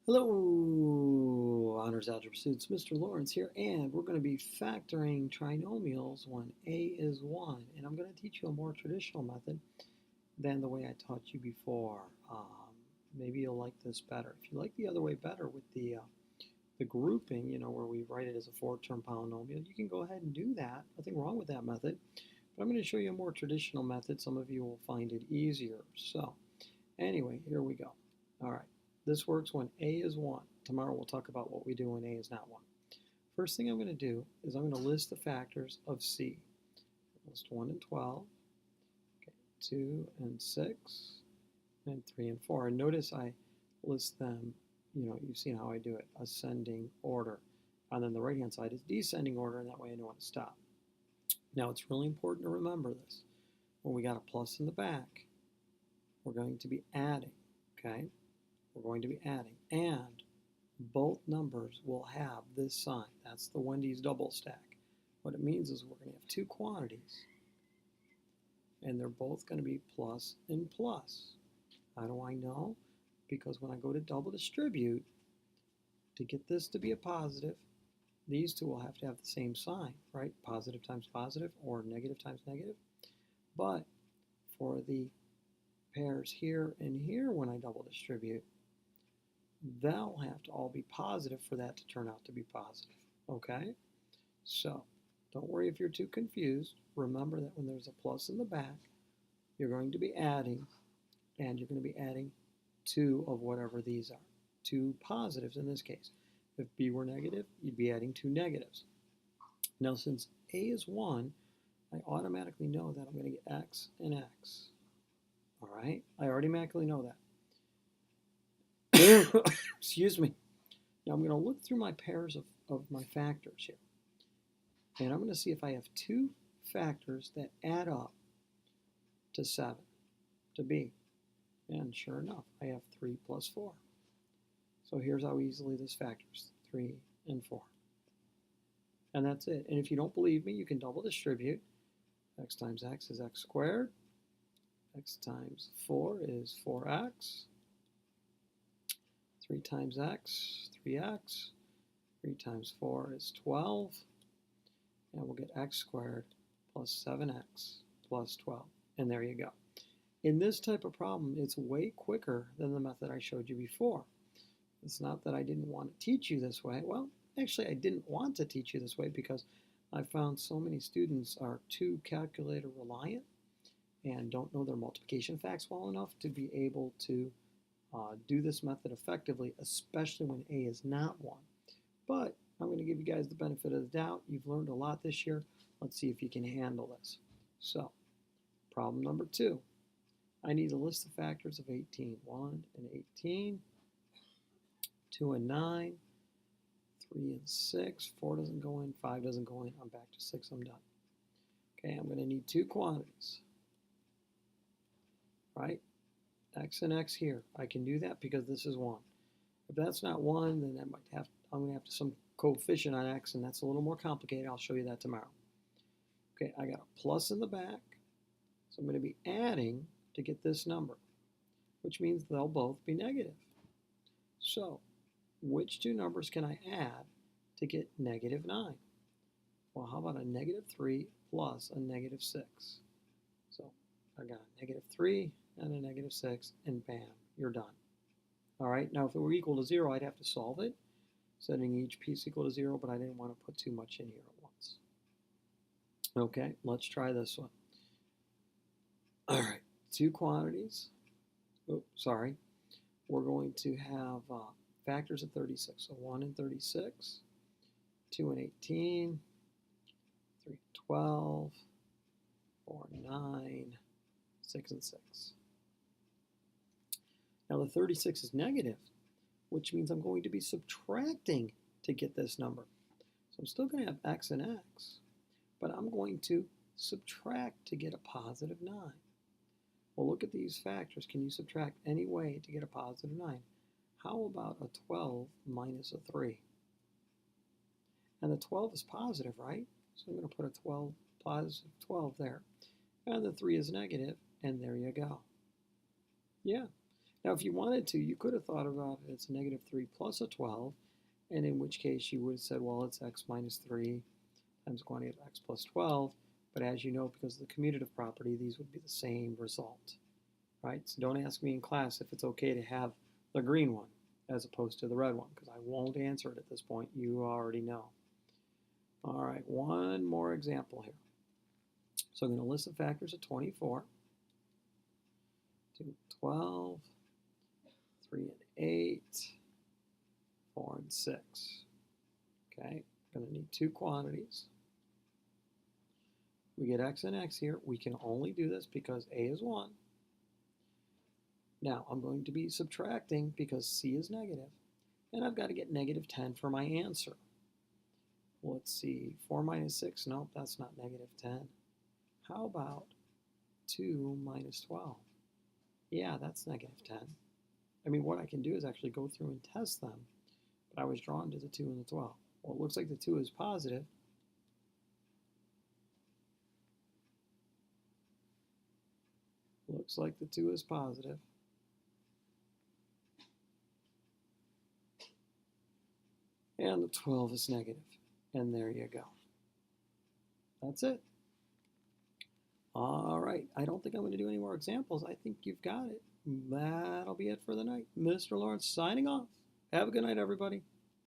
Hello, Honors Algebra students. Mr. Lawrence here, and we're going to be factoring trinomials when a is 1. And I'm going to teach you a more traditional method than the way I taught you before. Maybe you'll like this better. If you like the other way better with the grouping, where we write it as a 4-term polynomial, you can go ahead and do that. Nothing wrong with that method. But I'm going to show you a more traditional method. Some of you will find it easier. So anyway, here we go. All right. This works when a is 1. Tomorrow we'll talk about what we do when a is not 1. First thing I'm going to do is I'm going to list the factors of c. List 1 and 12, okay, 2 and 6, and 3 and 4. And notice I list them, you've seen how I do it, ascending order. And then the right-hand side is descending order, and that way I know when to stop. Now it's really important to remember this. When we got a plus in the back, we're going to be adding, okay? We're going to be adding, and both numbers will have this sign. That's the Wendy's double stack. What it means is we're going to have two quantities, and they're both going to be plus and plus. How do I know? Because when I go to double distribute, to get this to be a positive, these two will have to have the same sign, right? Positive times positive or negative times negative. But for the pairs here and here, when I double distribute, they'll have to all be positive for that to turn out to be positive, okay? So don't worry if you're too confused. Remember that when there's a plus in the back, you're going to be adding, and you're going to be adding two of whatever these are. Two positives in this case. If b were negative, you'd be adding two negatives. Now since a is 1, I automatically know that I'm going to get x and x. All right? I automatically know that. Excuse me. Now I'm going to look through my pairs of my factors here. And I'm going to see if I have two factors that add up to 7, to b. And sure enough, I have 3 plus 4. So here's how easily this factors, 3 and 4. And that's it. And if you don't believe me, you can double distribute. X times x is x squared. X times 4 is 4x. 3 times x, 3x. 3 times 4 is 12. And we'll get x squared plus 7x plus 12. And there you go. In this type of problem, it's way quicker than the method I showed you before. It's not that I didn't want to teach you this way. Well, actually, I didn't want to teach you this way because I found so many students are too calculator reliant and don't know their multiplication facts well enough to be able to do this method effectively, especially when a is not 1. But I'm going to give you guys the benefit of the doubt. You've learned a lot this year. Let's see if you can handle this. So, problem number 2. I need to list the factors of 18. 1 and 18, 2 and 9, 3 and 6, 4 doesn't go in, 5 doesn't go in, I'm back to 6, I'm done. Okay, I'm going to need two quantities, right? X and x here. I can do that because this is 1. If that's not 1, then I'm going to have to some coefficient on x, and that's a little more complicated. I'll show you that tomorrow. Okay, I got a plus in the back, so I'm going to be adding to get this number, which means they'll both be negative. So, which two numbers can I add to get negative 9? Well, how about a negative 3 plus a negative 6? So, I got a negative 3 and a negative 6, and bam, you're done. All right, now if it were equal to 0, I'd have to solve it, setting each piece equal to 0, but I didn't want to put too much in here at once. Okay, let's try this one. All right, two quantities. Oh, sorry. We're going to have factors of 36. So 1 and 36, 2 and 18, 3 and 12, 4 and 9, 6 and 6. Now the 36 is negative, which means I'm going to be subtracting to get this number. So I'm still going to have x and x, but I'm going to subtract to get a positive 9. Well, look at these factors. Can you subtract any way to get a positive 9? How about a 12 minus a 3? And the 12 is positive, right? So I'm going to put a 12, positive 12 there. And the 3 is negative, and there you go. Yeah. Now, if you wanted to, you could have thought about it as negative 3 plus a 12, and in which case you would have said, well, it's x minus 3 times quantity of x plus 12. But as you know, because of the commutative property, these would be the same result, right? So don't ask me in class if it's okay to have the green one as opposed to the red one, because I won't answer it at this point. You already know. All right, one more example here. So I'm going to list the factors of 24, 2, 12, 3 and 8, 4 and 6. Okay, I'm going to need two quantities. We get x and x here. We can only do this because a is 1. Now, I'm going to be subtracting because c is negative. And I've got to get negative 10 for my answer. Let's see, 4 minus 6. Nope, that's not negative 10. How about 2 minus 12? Yeah, that's negative 10. I mean, what I can do is actually go through and test them. But I was drawn to the 2 and the 12. Well, it looks like the 2 is positive. Looks like the 2 is positive. And the 12 is negative. And there you go. That's it. All right. I don't think I'm going to do any more examples. I think you've got it. That'll be it for the night. Mr. Lawrence signing off. Have a good night, everybody.